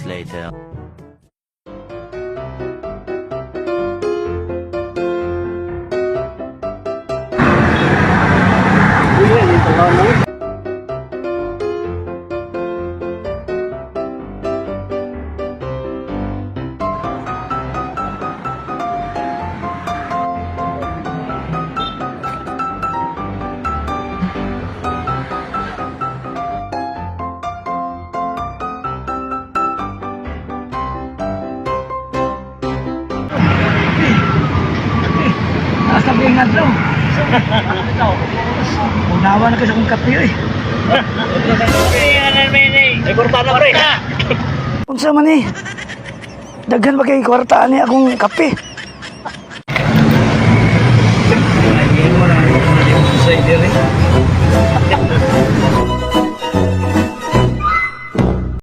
later. Sabihin nga daw. Unawa na kasi akong kape eh. Ay, kurtana pre. Unsa man eh. Daghan ba kay kwartaan ni akong kape.